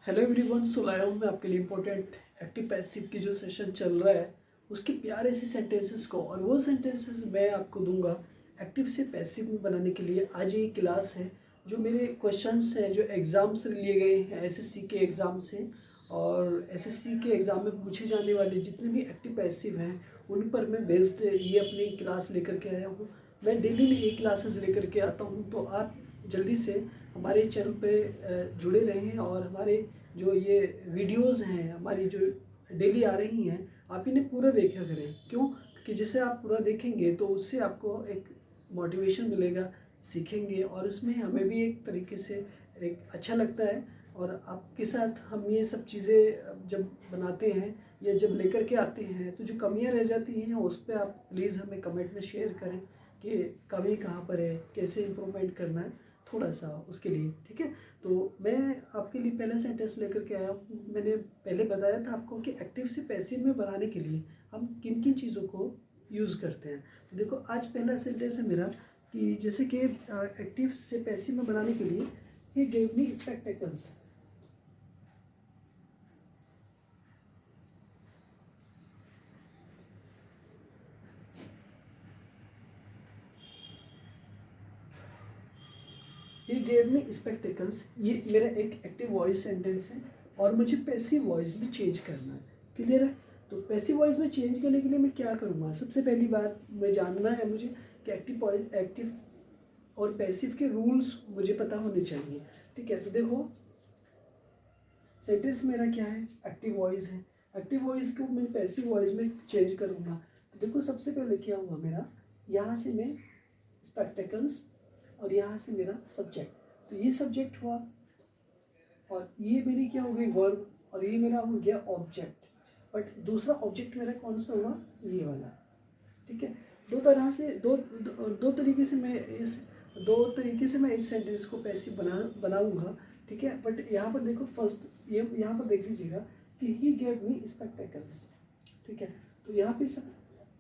Hello everyone, सो लाया हूँ मैं आपके लिए इम्पोर्टेंट एक्टिव पैसिव की जो सेशन चल रहा है उसके प्यारे से सेंटेंसेस को, और वो सेंटेंसेस मैं आपको दूंगा एक्टिव से पैसिव में बनाने के लिए। आज ये क्लास है जो मेरे क्वेश्चंस हैं जो एग्ज़ाम से लिए गए हैं, एसएससी के एग्ज़ाम से। और एसएससी के एग्ज़ाम में पूछे जाने वाले जितने भी एक्टिव पैसिव हैं उन पर मैं बेस्ड ये अपनी क्लास लेकर के आया हूँ। मैं डेली ये क्लासेस लेकर के आता हूँ, तो आप जल्दी से हमारे चैनल पे जुड़े रहें और हमारे जो ये वीडियोस हैं हमारी जो डेली आ रही हैं आप इन्हें पूरा देखा करें। क्यों? क्योंकि जैसे आप पूरा देखेंगे तो उससे आपको एक मोटिवेशन मिलेगा, सीखेंगे, और उसमें हमें भी एक तरीके से एक अच्छा लगता है। और आपके साथ हम ये सब चीज़ें जब बनाते हैं या जब लेकर के आते हैं तो जो कमियां रह जाती हैं उस पर आप प्लीज़ हमें कमेंट में शेयर करें कि कमी कहाँ पर है, कैसे इम्प्रूवमेंट करना है थोड़ा सा उसके लिए। ठीक है, तो मैं आपके लिए पहला सेंटेंस लेकर के आया हूँ। मैंने पहले बताया था आपको कि एक्टिव से पैसिव में बनाने के लिए हम किन किन चीज़ों को यूज़ करते हैं। तो देखो, आज पहला सेंटेंस है मेरा कि जैसे कि एक्टिव से पैसिव में बनाने के लिए he gave me spectacles. He gave me spectacles, ये मेरा एक एक्टिव वॉइस सेंटेंस है और मुझे पैसिव वॉइस में चेंज करना है। क्लियर है? तो पैसिव वॉइस में चेंज करने के लिए मैं क्या करूँगा? सबसे पहली बात मैं जानना है मुझे कि एक्टिव और पैसिव के रूल्स मुझे पता होने चाहिए। ठीक है, तो देखो सेंटेंस मेरा क्या है, एक्टिव वॉइस है। एक्टिव वॉइस को मैं पैसिव वॉइस में चेंज करूँगा। तो देखो सबसे पहले क्या हुआ मेरा, यहाँ से मैं स्पेक्टेकल्स और यहाँ से मेरा सब्जेक्ट, तो ये सब्जेक्ट हुआ और ये मेरी क्या हो गई वर्ब, और ये मेरा हो गया ऑब्जेक्ट। बट दूसरा ऑब्जेक्ट मेरा कौन सा हुआ, ये वाला। ठीक है, दो तरह से दो तरीके से मैं इस सेंटेंस को पैसिव बनाऊंगा। ठीक है, बट यहाँ पर देखो फर्स्ट ये यहाँ पर देख लीजिएगा कि ही गेव मी स्पेक्टेकल्स। ठीक है, तो यहाँ पे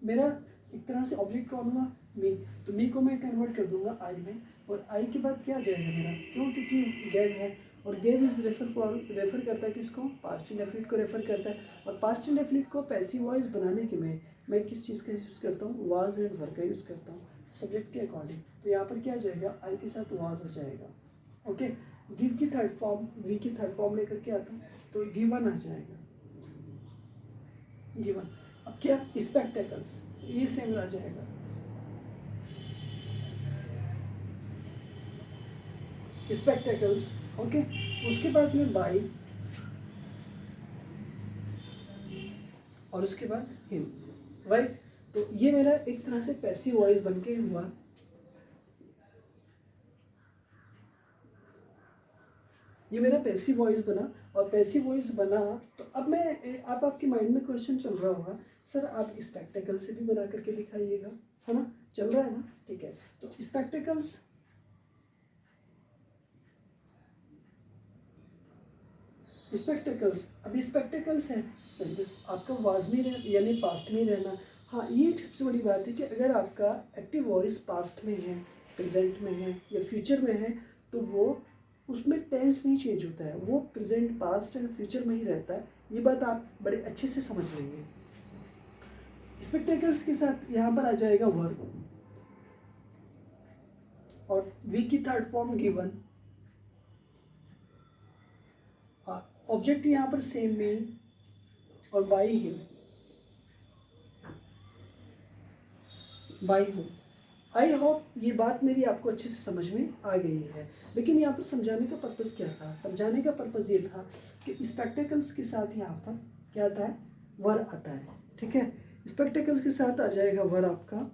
मेरा एक तरह से ऑब्जेक्ट कौन हुआ, मी। तो मी को मैं कन्वर्ट कर दूंगा आई में, और आई के बाद क्या आ जाएगा मेरा, क्यों? क्योंकि गेव है, और गेव इज रेफर करता है किसको, पास्ट इंडेफिनिट को रेफर करता है। और पास्ट इंडेफिनिट को पैसिव वॉइस बनाने के में मैं किस चीज़ का यूज़ करता हूँ, वाज एंड वर का यूज़ करता हूँ सब्जेक्ट के अकॉर्डिंग। तो यहाँ पर क्या आ जाएगा, आई के साथ वाज आ जाएगा। ओके, गिव की थर्ड फॉर्म, वी की थर्ड फॉर्म लेकर के आता हूँ तो गिवन आ जाएगा, गिवन। अब क्या, स्पेक्टेकल्स, ये सेम आ जाएगा, स्पेक्टेकल्स। ओके, उसके बाद में बाई, और उसके बाद हिम, राइट। तो ये मेरा एक तरह से पैसिव वॉइस बन के हुआ। ये मेरा पैसिव वॉइस बना, और पैसिव वॉइस बना तो अब मैं आपके माइंड में क्वेश्चन चल रहा होगा, सर आप स्पेक्टेकल से भी बना करके दिखाइएगा, है ना? चल रहा है ना? ठीक है, तो स्पेक्टेकल्स, अभी स्पेक्टेकल्स है सर, तो आपका वाज में यानी पास्ट में रहना। हाँ, ये एक सबसे बड़ी बात है कि अगर आपका एक्टिव वॉइस पास्ट में है, प्रेजेंट में है या फ्यूचर में है, तो वो उसमें टेंस नहीं चेंज होता है, वो प्रेजेंट, पास्ट एंड फ्यूचर में ही रहता है। ये बात आप बड़े अच्छे से समझ लेंगे। स्पेक्टेकल्स के साथ यहाँ पर आ जाएगा वर्ब, और वी की थर्ड फॉर्म गिवन, ऑब्जेक्ट यहाँ पर सेम में, और बाई हिम, बाई हूँ। आई होप ये बात मेरी आपको अच्छे से समझ में आ गई है। लेकिन यहाँ पर समझाने का पर्पज़ क्या था? समझाने का पर्पज़ ये था कि स्पेक्टेकल्स के साथ यहाँ पर क्या आता है, वर आता है। ठीक है, स्पेक्टेकल्स के साथ आ जाएगा वर आपका।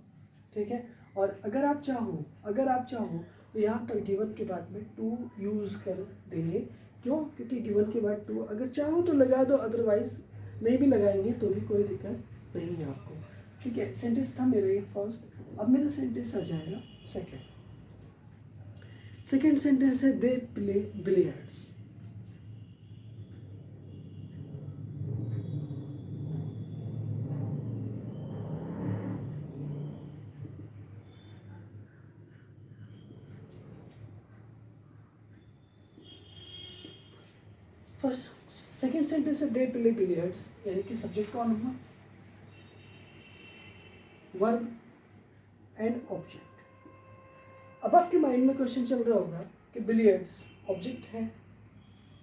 ठीक है, और अगर आप चाहो तो यहाँ पर गिवन के बाद में टू यूज़ कर देंगे। क्यों? क्योंकि गिवन के बाद टू अगर चाहो तो लगा दो, अदरवाइज नहीं भी लगाएंगे तो भी कोई दिक्कत नहीं है आपको। ठीक है, सेंटेंस था मेरा ये फर्स्ट। अब मेरा सेंटेंस आ जाएगा सेकेंड सेंटेंस है they play billiards. First second sentence है दे प्ले बिलियर्ड्स, यानी कि सब्जेक्ट कौन हुआ, वर्ब एंड ऑब्जेक्ट। अब आपके माइंड में क्वेश्चन चल रहा होगा कि बिलियर्ड्स ऑब्जेक्ट है,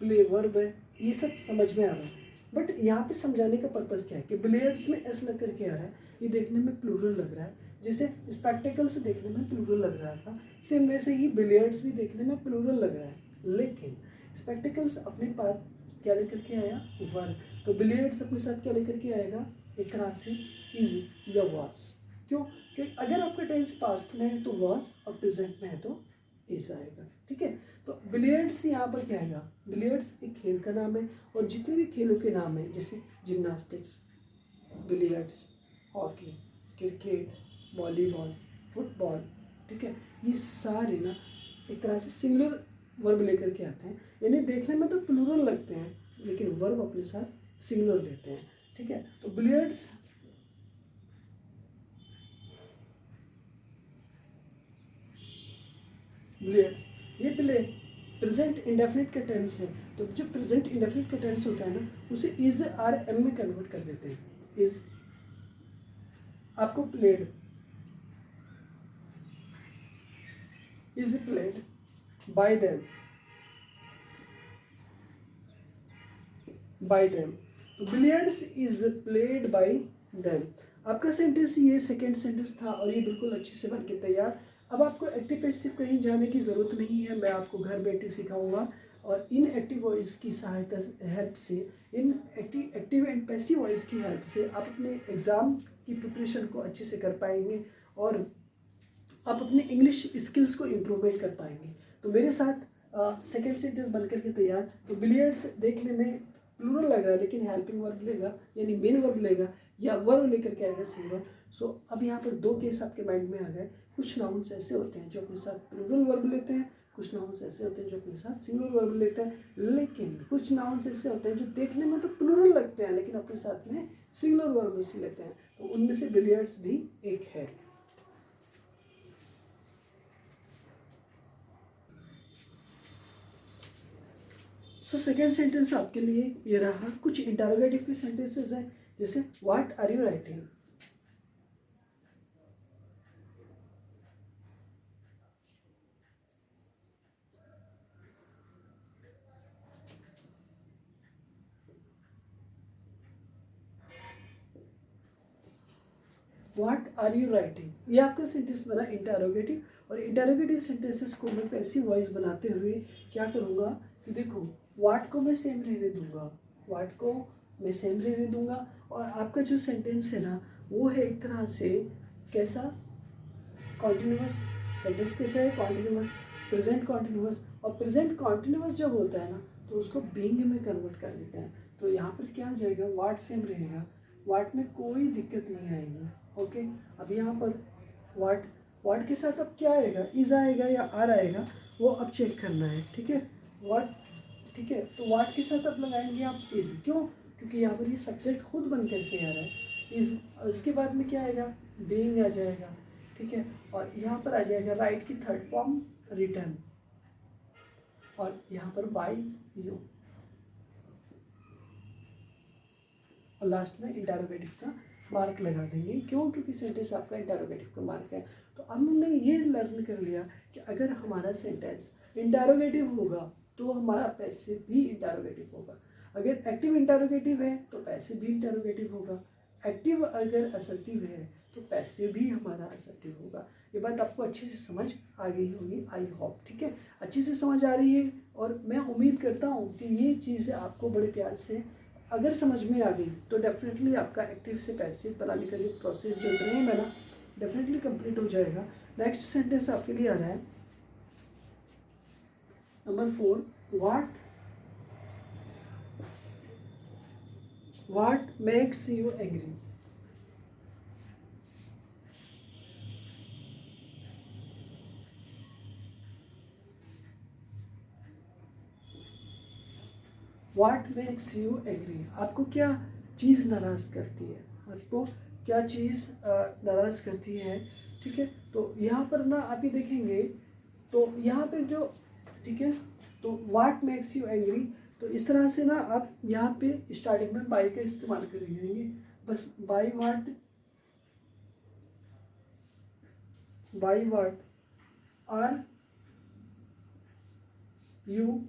प्ले वर्ब है, ये सब समझ में आ रहा है, बट यहाँ पे समझाने का पर्पस क्या है कि बिलियर्ड्स में एस लग करके आ रहा है, ये देखने में प्लूरल लग रहा है, जैसे स्पेक्टिकल्स देखने में प्लूरल लग रहा था, सेम वैसे ही बिलियर्ड्स भी देखने में प्लूरल लग रहा है, लेकिन स्पेक्टिकल्स अपने पास क्या लेकर के आया, वर्ब, तो बिलियर्ड्स अपने साथ क्या लेकर के आएगा, एक तरह से इज या वाज। क्यों, क्योंकि अगर आपका टेंस पास्ट में है तो वाज और प्रेजेंट में है तो इज आएगा, ठीक है। तो बिलियर्ड्स यहाँ पर क्या आएगा, बिलियर्ड्स एक खेल का नाम है, और जितने भी खेलों के नाम हैं जैसे gymnastics, billiards, hockey, cricket, volleyball, football, ठीक है, ये सारे ना एक तरह से सिंगुलर वर्ब लेकर के आते हैं, यानी देखने में तो प्लूरल लगते हैं लेकिन वर्ब अपने साथ सिंगुलर लेते हैं, ठीक है। तो बिलियर्ड्स बिलियर्ड्स ये प्ले प्रेजेंट इंडेफिनिट का टेंस है, तो जो प्रेजेंट इंडेफिनिट का टेंस होता है ना उसे इज आर एम में कन्वर्ट कर देते हैं, इज आपको played, is played by them, by them, तो billiards is played by them. आपका सेंटेंस ये सेकेंड सेंटेंस था और ये बिल्कुल अच्छे से बन के तैयार। अब आपको एक्टिव पैसिव कहीं जाने की ज़रूरत नहीं है, मैं आपको घर बैठे सिखाऊंगा और इन एक्टिव वॉइस की सहायता हेल्प से, इन एक्टिव एंड पैसिव वॉइस की हेल्प से आप अपने एग्ज़ाम की प्रिपरेशन को अच्छे से कर पाएंगे और आप अपने इंग्लिश स्किल्स को इम्प्रूवमेंट कर पाएंगे। तो मेरे साथ सेकेंड सेंटेंस बन करके तैयार। तो बिलियर्ड्स देखने में प्लूरल लग रहा है लेकिन हेल्पिंग वर्ब लेगा, यानी मेन वर्ब लेगा या वर्ब लेकर के आएगा सिंगुलर। सो अब यहाँ पर दो केस आपके माइंड में आ गए। कुछ नाउन्स ऐसे होते हैं जो अपने साथ प्लूरल वर्ब लेते हैं, कुछ नाउन्स ऐसे होते हैं जो अपने साथ सिंगुलर वर्ब लेते हैं, लेकिन कुछ नाउन्स ऐसे होते हैं जो देखने में तो प्लूरल लगते हैं लेकिन अपने साथ में सिंगुलर वर्ब से लेते हैं, तो उनमें से बिलियर्ड्स भी एक है। सो सेकेंड सेंटेंस आपके लिए ये रहा। कुछ इंटरोगेटिव के सेंटेंसेस हैं, जैसे what are you writing, what are you writing, ये आपका सेंटेंस बना इंटरोगेटिव। और इंटरोगेटिव सेंटेंसेस को मैं पैसिव वॉइस बनाते हुए क्या करूँगा कि देखो व्हाट को मैं सेम रहने दूंगा, व्हाट को मैं सेम रहने दूंगा, और आपका जो सेंटेंस है ना वो है एक तरह से कैसा, कॉन्टिन्यूअस सेंटेंस कैसा है, कॉन्टिन्यूअस, प्रेजेंट कॉन्टिन्यूअस। और प्रेजेंट कॉन्टिन्यूअस जब होता है ना तो उसको बीइंग में कन्वर्ट कर देते हैं, तो यहाँ पर क्या आ जाएगा, व्हाट सेम रहेगा, व्हाट में कोई दिक्कत नहीं आएगी। ओके, अब यहाँ पर व्हाट के साथ अब क्या आएगा, इज आएगा या आर आएगा, वो अब चेक करना है, ठीक है। व्हाट, ठीक है, तो व्हाट के साथ अब लगाएंगे आप इज, क्यों, क्योंकि यहाँ पर ये सब्जेक्ट खुद बन करके आ रहा है इज, उसके बाद में क्या आएगा, बीइंग आ जाएगा, ठीक है। और यहाँ पर आ जाएगा राइट की थर्ड फॉर्म रिटर्न, और यहाँ पर बाय यू, और लास्ट में इंटरोगेटिव का मार्क लगा देंगे। क्यों, क्योंकि सेंटेंस आपका इंटरोगेटिव का मार्क है। तो अब हमने ये लर्न कर लिया कि अगर हमारा सेंटेंस इंटरोगेटिव होगा तो हमारा पैसिव भी इंटरोगेटिव होगा, अगर एक्टिव इंटरोगेटिव है तो पैसिव भी इंटरोगेटिव होगा, एक्टिव अगर असर्टिव है तो पैसिव भी हमारा असर्टिव होगा। ये बात आपको अच्छे से समझ आ गई होगी, आई होप, ठीक है, अच्छे से समझ आ रही है। और मैं उम्मीद करता हूँ कि ये चीज़ें आपको बड़े प्यार से अगर समझ में आ गई तो डेफिनेटली आपका एक्टिव से पैसिव बनाने का जो प्रोसेस जो ड्रीम है ना डेफिनेटली कंप्लीट हो जाएगा। नेक्स्ट सेंटेंस आपके लिए आ रहा है number 4, what makes you angry. What makes you angry, आपको क्या चीज़ नाराज़ करती है, आपको क्या चीज़ नाराज़ करती है, ठीक है। तो यहाँ पर ना आप ये देखेंगे तो यहाँ पे जो, ठीक है, तो व्हाट मेक्स यू एंग्री, तो इस तरह से ना आप यहाँ पे स्टार्टिंग में बाई का इस्तेमाल करेंगे, बस by what are you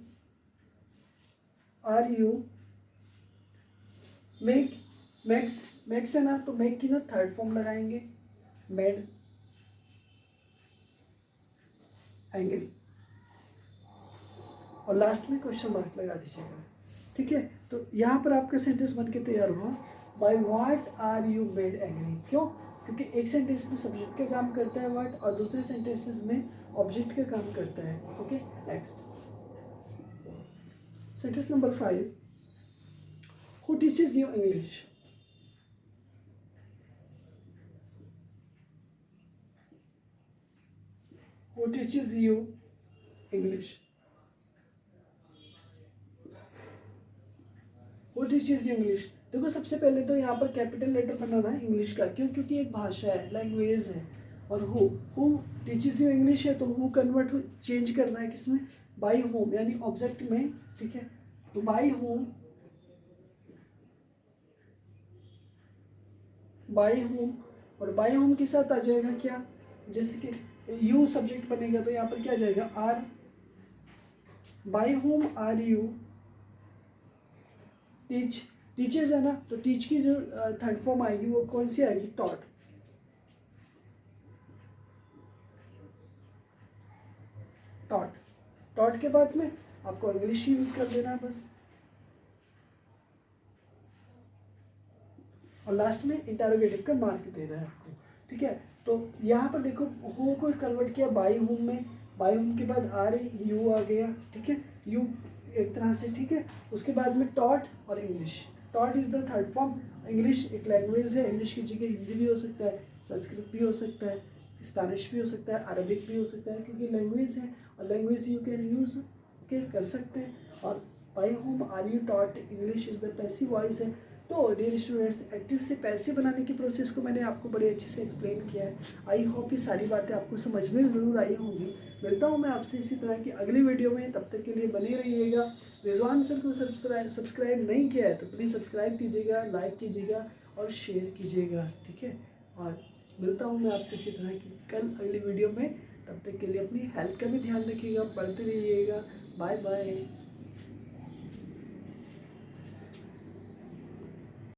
makes है ना, तो मेक की ना थर्ड फॉर्म लगाएंगे, मेड एंगल, और लास्ट में क्वेश्चन मार्क लगा दीजिएगा। ठीक है, तो यहाँ पर आपका सेंटेंस बन के तैयार हुआ, by what are you made angry. क्यों? क्योंकि एक सेंटेंस में सब्जेक्ट का काम करता है व्हाट, और दूसरे सेंटेंसेस में ऑब्जेक्ट का काम करता है। Okay, next sentence number 5, who teaches you English. Who teaches you English. Who teaches you English. देखो सबसे पहले तो यहाँ पर कैपिटल लेटर बनाना है इंग्लिश का, क्यों? क्योंकि एक भाषा है, लैंग्वेज है। और हु टीचेस यू इंग्लिश है, तो हु कन्वर्ट चेंज करना है किसमें, बाई होम, यानी ऑब्जेक्ट में। ठीक है, तो बाई होम और बाई होम के साथ आ जाएगा क्या, जैसे कि यू सब्जेक्ट बनेगा, तो यहाँ पर क्या आ जाएगा, are. By whom are you teachers है ना, तो टीच की जो थर्ड फॉर्म आएगी वो कौन सी आएगी, टॉट। टॉट के बाद में आपको इंग्लिश यूज कर देना है बस, और लास्ट में इंटरोगेटिव का मार्क दे रहा है आपको। ठीक है, तो यहाँ पर देखो हो को कन्वर्ट किया बाई होम में, बाई होम के बाद आर यू आ गया। ठीक है, यू एक तरह से। ठीक है, उसके बाद में टॉट और English. Taught is the third form. English एक लैंग्वेज है, इंग्लिश की जगह हिंदी भी हो सकता है, संस्कृत भी हो सकता है, स्पेनिश भी हो सकता है, अरबिक भी हो सकता है, क्योंकि लैंग्वेज है और लैंग्वेज यू कैन यूज के कर सकते हैं। और by whom are you taught English is the passive voice है। तो डियर स्टूडेंट्स, एक्टिव से पैसिव बनाने की प्रोसेस को मैंने आपको बड़े अच्छे से एक्सप्लेन किया है। आई होप ये सारी बातें आपको समझ में ज़रूर आई होंगी। मिलता हूँ मैं आपसे इसी तरह की अगली वीडियो में, तब तक के लिए बने रहिएगा। रिजवान सर को सब्सक्राइब नहीं किया है तो प्लीज़ सब्सक्राइब कीजिएगा, लाइक कीजिएगा और शेयर कीजिएगा। ठीक है, और मिलता हूँ मैं आपसे इसी तरह की कल अगली वीडियो में। तब तक के लिए अपनी हेल्थ का भी ध्यान रखिएगा, पढ़ते रहिएगा। Bye bye.